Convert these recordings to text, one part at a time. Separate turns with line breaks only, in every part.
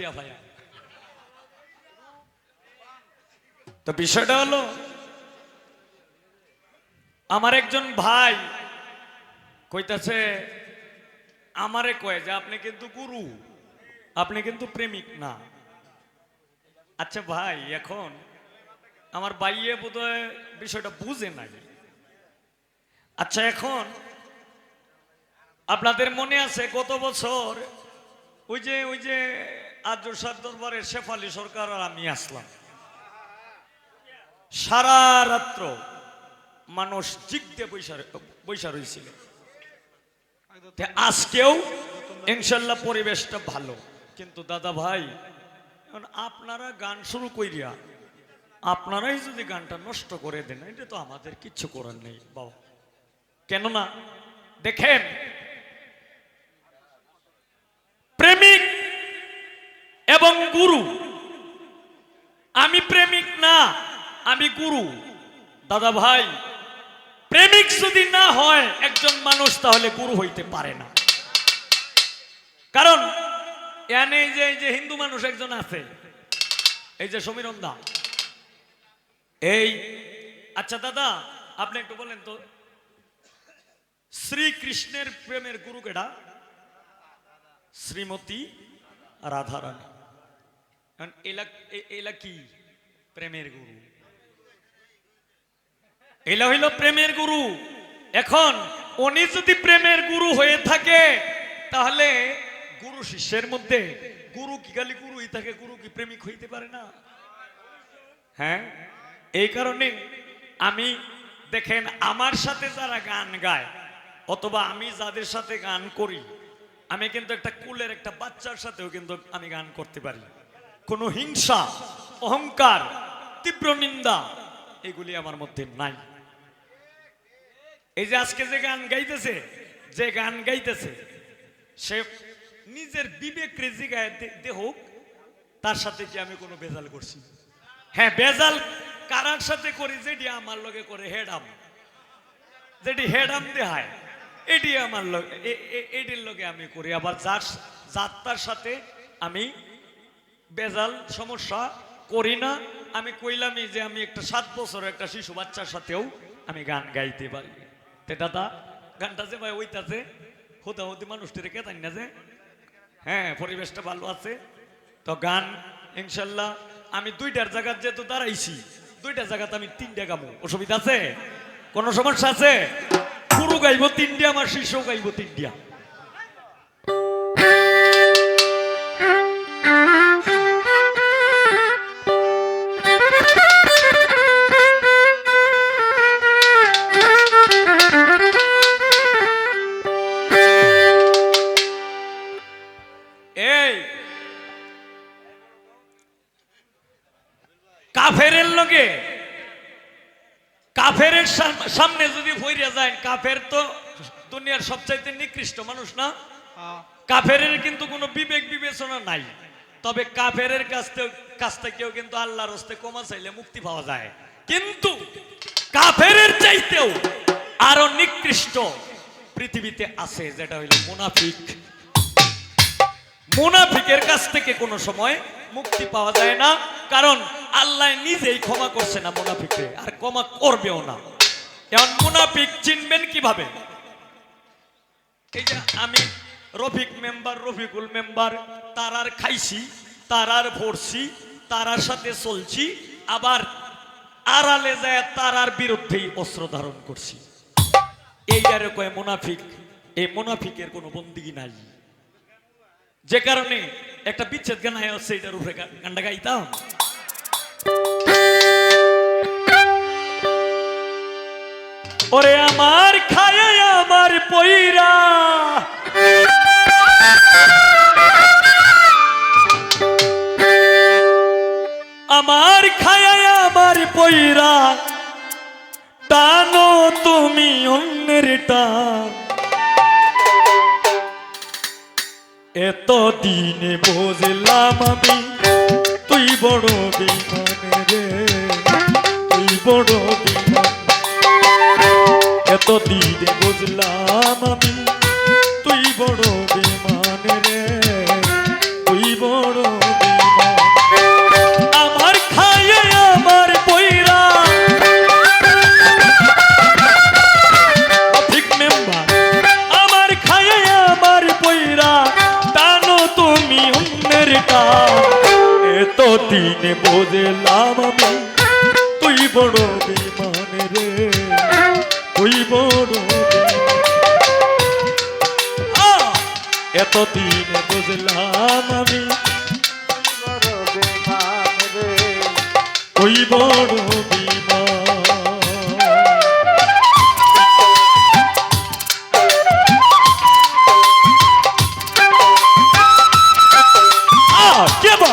টিয়া ভাইয়া। তো বিষয়টা হলো আমার একজন ভাই কইতাছে, আমারে কয় যে আপনি কিন্তু গুরু, আপনি কিন্তু প্রেমিক না। আচ্ছা ভাই, এখন আমার ভাইয়ে বোধহয় বিষয়টা বুঝে নাই। আচ্ছা, এখন আপনাদের মনে আছে গত বছর ওই যে আদ্রসার দরবারে শেফালি সরকার আর আমি আসলাম, সারা রাত্র মানুষ জিগতে বৈশা রয়েছিল। আজকেও ইনশাল্লাহ পরিবেশটা ভালো, কিন্তু দাদা ভাই আপনারা গান শুরু কইরা আপনারাই যদি গানটা নষ্ট করে দেন, এটা তো আমাদের কিচ্ছু করার নেই বাবা। কেননা দেখেন, প্রেমিক এবং গুরু, আমি প্রেমিক না, আমি গুরু। দাদা ভাই, প্রেমিক যদি না হয় একজন মানুষ, তাহলে গুরু হইতে পারে না। কারণ এনে যে হিন্দু মানুষ একজন আছে, এই যে সমীরণ দা, এই আচ্ছা দাদা আপনি একটু বলেন তো, শ্রীকৃষ্ণের প্রেমের গুরু কেডা? শ্রীমতী রাধারানী। এলা কি প্রেমের গুরু? এলা হইল প্রেমের গুরু। এখন উনি যদি প্রেমের গুরু হয়ে থাকে, তাহলে গুরু শিষ্যের মধ্যে গুরু কি খালি গুরুই থাকে? গুরু কি প্রেমিক হইতে পারে না? হ্যাঁ, এই কারণে আমি দেখেন, আমার সাথে যারা গান গায় অথবা আমি যাদের সাথে গান করি, আমি কিন্তু একটা কুলের একটা বাচ্চার সাথেও কিন্তু আমি গান করতে পারি। কোনো হিংসা, অহংকার, তীব্র নিন্দা এগুলি আমার মধ্যে নাই। এই যে আজকে যে গান গাইতেছে সে নিজের বিবেক রেজি গায়ে দেহ, তার সাথে কি আমি কোনো বেজাল করছি? হ্যাঁ, বেজাল কারার সাথে করি, যেটি আমার লগে করে হেডাম, যেটি হেডাম দেহায়, এটি আমার লগে, এটির লগে আমি করি। আবার যাত্রার সাথে আমি বেজাল সমস্যা করি না। আমি কইলামই যে আমি একটা 7 বছরের একটা শিশু বাচ্চার সাথেও আমি গান গাইতে পারি। তে দাদা, গানটা যে ভাই ওইটাতে হুদাহুদি মানুষটির কেতান না যে, হ্যাঁ পরিবেশটা ভালো আছে। তো গান ইনশাল্লাহ আমি 2টার জায়গা যেহেতু দাঁড়াইছি, 2টা জায়গাতে আমি 3টা গাবো, অসুবিধা আছে? কোনো সমস্যা আছে? গুরু গাইব 3টা, আমার শিষ্য গাইব 3টা। এই কাফেরের লগে, কাফেরের সামনে যদি ফইরা যায়, কাফের তো দুনিয়ার সবচাইতে নিকৃষ্ট মানুষ না? কাফেরের কিন্তু কোনো বিবেক বিবেচনা নাই। তবে কাফেরের কাছ থেকেও কিন্তু আল্লাহর হস্তে ক্ষমা চাইলে মুক্তি পাওয়া যায়। কিন্তু কাফেরের চাইতেও আরো নিকৃষ্ট পৃথিবীতে আছে, যেটা হইল মুনাফিক। মুনাফিকের কাছ থেকে কোনো সময় মুক্তি পাওয়া যায় না, কারণ আল্লাহ নিজেই ক্ষমা করছে না মুনাফিককে, আর ক্ষমা করবেও না। এখন মুনাফিক চিনবেন কিভাবে? এই যে আমি রফিকুল মেম্বার, তারার খাইছি, তারার ভরছি, তারার সাথে চলছি, আবার আড়ালে যায় তারার বিরুদ্ধেই অস্ত্র ধারণ করছি। এইটারে কয় মুনাফিক। এই মুনাফিকের কোনো বন্দিগি নাই, যে কারণে একটা বিচ্ছেদ গান আছে, এটার উপরে গানটা গাইতাম। ওরে আমার খায় আমার পইরা, আমার খায় আমার পইরা, টানো তুমি অন্যের টান। এত দিনে বুঝলাম আমি তুই বড় বেঈমান রে, তুই বড় বেঈমান। এত দিনে বুঝলাম আমি তুই বড় বেঈমান রে, তুই বড় বেঈমান। তুমি অন্যের টান এত দিনে বুঝলাম আমি তুই বড় বেঈমান রে তুই বড় এত দিনে বুঝলাম আমি তুই বড় বেঈমান কে বা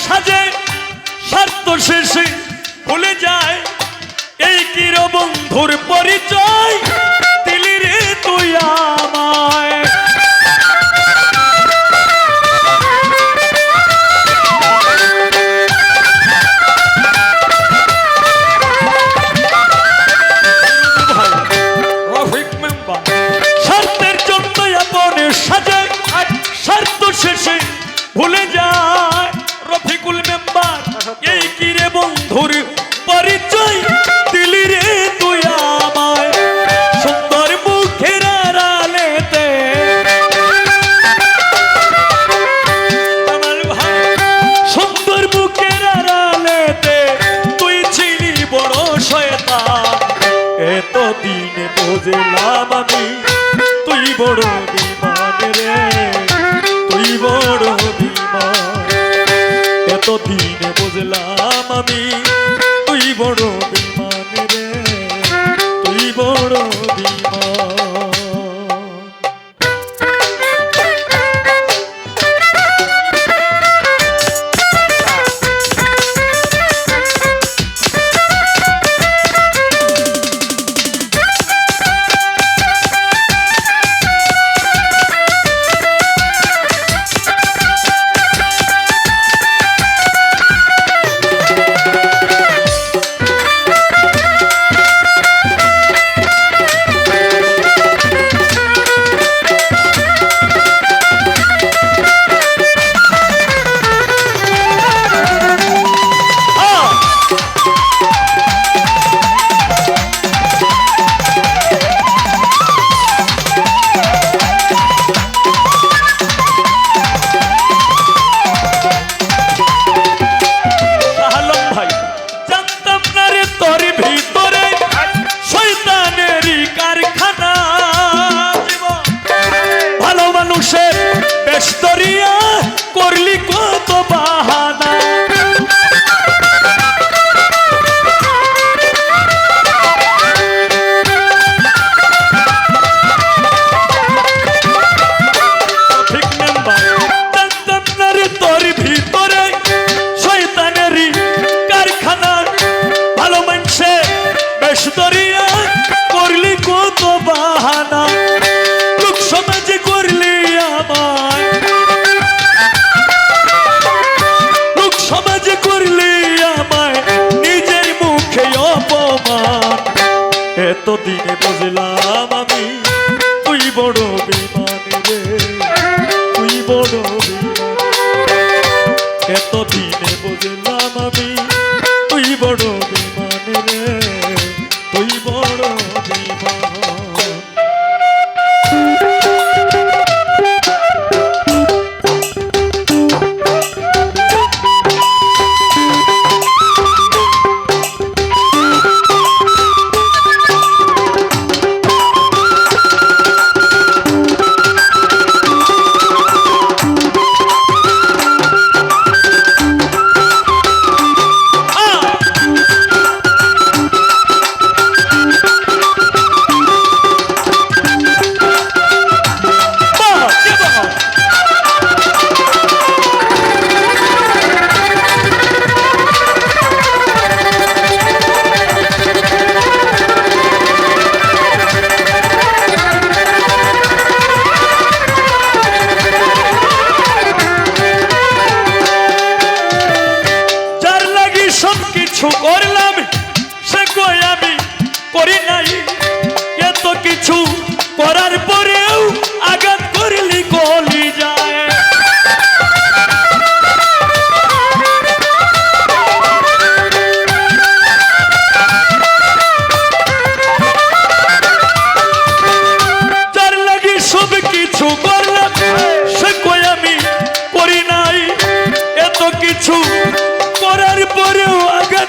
সাজে স্বার্থ শেষে ভুলে যায় এই কির বন্ধুর পরিচয় দিলি রে তুই আমায় স্বার্থের জন্য আপনে সাজে স্বার্থ শেষে ভুলে যায় রফিকুল মেম্বার এই কিরে বন্ধুর পরিচয় দিলি রে তুই আমায় সুন্দর মুখের আড়ালেতে সুন্দর মুখের আড়ালেতে তুই ছিলি বড় শয়তান এত দিনে বুঝলাম আমি তুই বড় বেঈমান রে তুই বড় বেঈমান এত দিনে বুঝলাম আমি তুই বড় বেঈমান রে তুই বড় বেঈমান করলি কত বাহানা ঠিক নাম্বার জানতাম না রে তোর ভিতরে শয়তানেরই কারখানা ভালো মানুষে বেশ দরিয়া করলি কত বাহানা লোক সমাজে করলি আমায় সমাজে করলি আমায় নিজের মুখে অপমান এত দিনে বুঝলাম আমি তুই বড় বেঈমান রে তুই বড় বেঈমান এত দিনে বুঝলাম আমি তুই বড় বেঈমান রে তুই বড় বেঈমান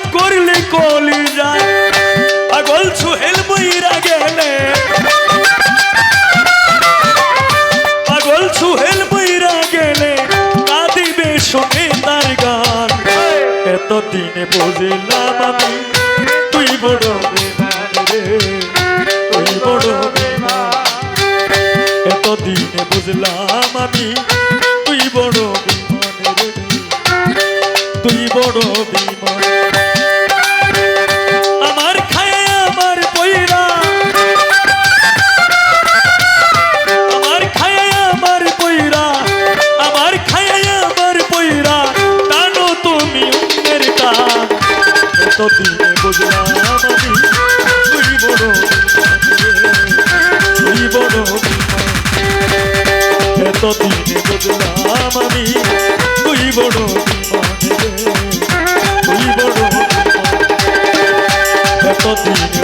আঘাত করলে কলি যায় পাগল সোহেল বইরা গেলে পাগল সোহেল বইরা গেলে কাঁদিবে শুনে তার গান এতদিনে বুঝলাম আমি তুই বড় বেমান রে তুই বড় বেমান এতদিনে বুঝলাম আমি তুই বড় বেমান রে তুই বড় বেমান আমার খায় আমার পয়রা আমার খায় আমার পয়রা আমার খায় আমার পয়রা টানো তুমি অন্যের টান এতদিনে বুঝলাম আমি তুই বড় তুই বড় এতদিনে বুঝলাম আমি তুই বড় তুই বড় এতদিনে